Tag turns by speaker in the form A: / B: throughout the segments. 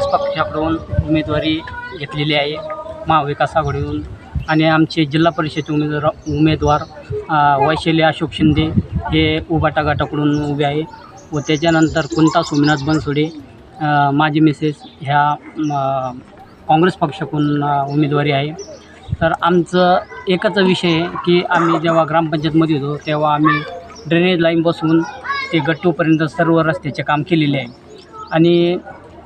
A: काँग्रेस पक्षाकडून उमेदवारी घेतलेली आहे महाविकास आघाडीहून. आणि आमचे जिल्हा परिषदेचे उमेदवार वैशाली अशोक शिंदे हे उबाटा गटाकडून उभे आहे. व त्याच्यानंतर कुंता सोमनाथ बनसोडे माझी मिसेस ह्या काँग्रेस पक्षाकडून उमेदवारी आहे. तर आमचं एकच विषय आहे की आम्ही जेव्हा ग्रामपंचायतमध्ये होतो तेव्हा आम्ही ड्रेनेज लाईन बसवून ते गट्टूपर्यंत सर्व रस्त्याचे काम केलेले आहे. आणि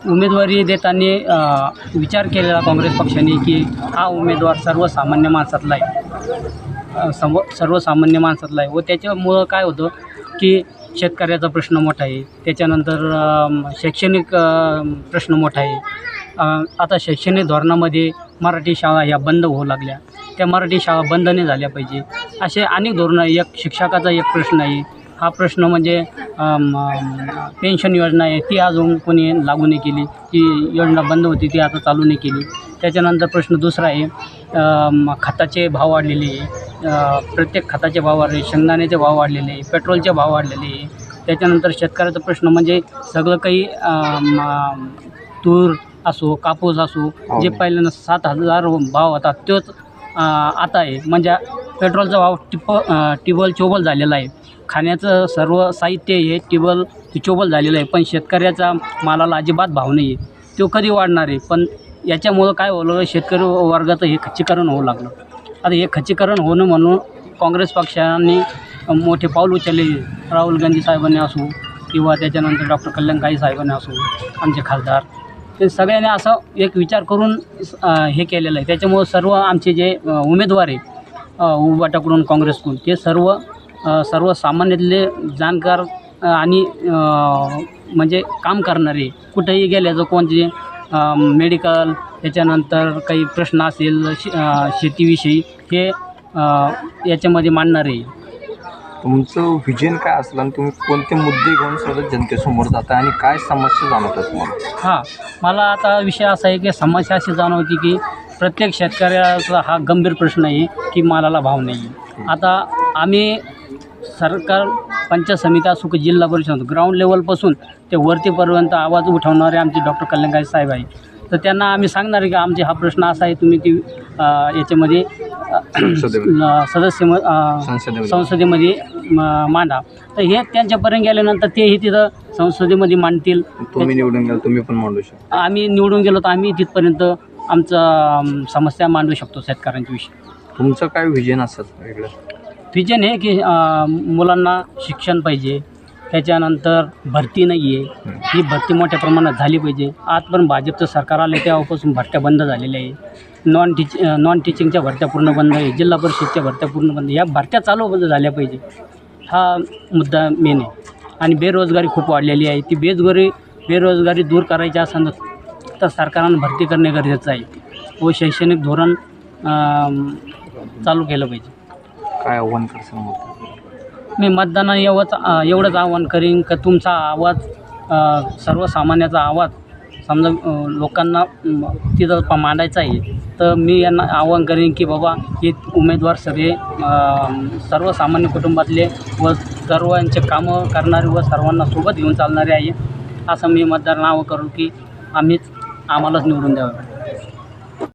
A: उमेदवारी देताना विचार केलेला काँग्रेस पक्षाने की हा उमेदवार सर्वसामान्य माणसातला आहे, सर्वसामान्य माणसातला आहे. व त्याच्यामुळं काय होतं की शेतकऱ्याचा प्रश्न मोठा आहे, त्याच्यानंतर शैक्षणिक प्रश्न मोठा आहे. आता शैक्षणिक धोरणामध्ये मराठी शाळा ह्या बंद होऊ लागल्या, त्या मराठी शाळा बंद नाही झाल्या पाहिजे असे अनेक धोरणं. एक शिक्षकाचा एक प्रश्न आहे, हा प्रश्न म्हणजे पेन्शन योजना आहे ती अजून कोणी लागू नाही केली, ती योजना बंद होती ती आता चालू नाही केली. त्याच्यानंतर प्रश्न दुसरा आहे खताचे भाव वाढलेले आहे, प्रत्येक खताचे भाव वाढले, शेंगदाण्याचे भाव वाढलेले आहे, पेट्रोलचे भाव वाढलेले आहे. त्याच्यानंतर शेतकऱ्याचा प्रश्न म्हणजे सगळं काही तूर असो कापूस असो जे पहिल्यांदा 7,000 भाव होता तोच आता आहे. म्हणजे पेट्रोलचा भाव टिबल चोबल झालेला आहे, खाण्याचं सर्व साहित्य हे टिबल चोबल झालेलं आहे. पण शेतकऱ्याचा मालाला अजिबात भाव नाही आहे, तो कधी वाढणार आहे. पण याच्यामुळं काय होलं, शेतकरी वर्गाचं हे खच्चीकरण होऊ लागलं. आता हे खच्चीकरण होणं म्हणून काँग्रेस पक्षाने मोठे पाऊल उचलले. राहुल गांधी साहेबांनी असो किंवा त्याच्यानंतर डॉक्टर कल्याण काळे साहेबांनी असो, आमचे खासदार, ते सगळ्यांनी असं एक विचार करून हे केलेलं आहे. त्याच्यामुळं सर्व आमचे जे उमेदवार आहे उबाटाकडून काँग्रेसकडून ते सर्वसामान्यातले जाणकार आणि म्हणजे काम करणारे, कुठेही गेल्याचं कोणते मेडिकल, त्याच्यानंतर काही प्रश्न असेल शेतीविषयी हे याच्यामध्ये मांडणारे.
B: तुमचं व्हिजन काय असलं आणि तुम्ही कोणते मुद्दे घेऊन सतत जनतेसमोर जाता आणि काय समस्या जाणवतात तुम्हाला?
A: हां, मला आता विषय असा आहे की समस्या अशी जाणवती की प्रत्येक शेतकऱ्याचा हा गंभीर प्रश्न आहे की मालाला भाव नाही आहे. आता आम्ही सरकार पंचायत समिती असो की जिल्हा परिषद ग्राउंड लेवलपासून ते वरतीपर्यंत आवाज उठवणारे आमचे डॉक्टर कल्याण काळे साहेब आहे. तर त्यांना आम्ही सांगणार आहे की आमचे हा प्रश्न असा आहे, तुम्ही ती याच्यामध्ये संसदेमध्ये मांडा. तर हे त्यांच्यापर्यंत गेल्यानंतर तेही तिथं संसदेमध्ये मांडतील.
B: तुम्ही निवडून गेला तुम्ही पण मांडू शकता.
A: आम्ही निवडून गेलो तर आम्ही तिथपर्यंत आमचा समस्या मांडू शकतो शेतकऱ्यांच्या विषयी.
B: तुमचं काय व्हिजन असतं वेगळं?
A: व्हिजन आहे की मुलांना शिक्षण पाहिजे, त्याच्यानंतर भरती नाही आहे, ही भरती मोठ्या प्रमाणात झाली पाहिजे. आजपर्यंत भाजपचं सरकार आलं तेव्हापासून भरत्या बंद झालेल्या आहे. नॉन टीचिंगच्या भरत्या पूर्ण बंद आहे, जिल्हा परिषदच्या भरत्या पूर्ण बंद, या भरत्या चालू झाल्या पाहिजे, हा मुद्दा मेन आहे. आणि बेरोजगारी खूप वाढलेली आहे, ती बेरोजगारी दूर करायची असेल तर सरकारनं भरती करणे गरजेचं आहे व शैक्षणिक धोरण चालू केलं पाहिजे.
B: काय आव्हान करसान?
A: मी मतदानाला एवढंच आव्हान करीन की तुमचा आवाज, सर्वसामान्याचा आवाज समजा लोकांना तिथं मांडायचा आहे. तर मी यांना आव्हान करीन की बाबा हे उमेदवार सगळे सर्वसामान्य कुटुंबातले व सर्वांचे कामं करणारे व सर्वांना सोबत घेऊन चालणारे आहे. असं मी मतदारांना आवाहन करू की आम्हालाच निवडून द्यावं.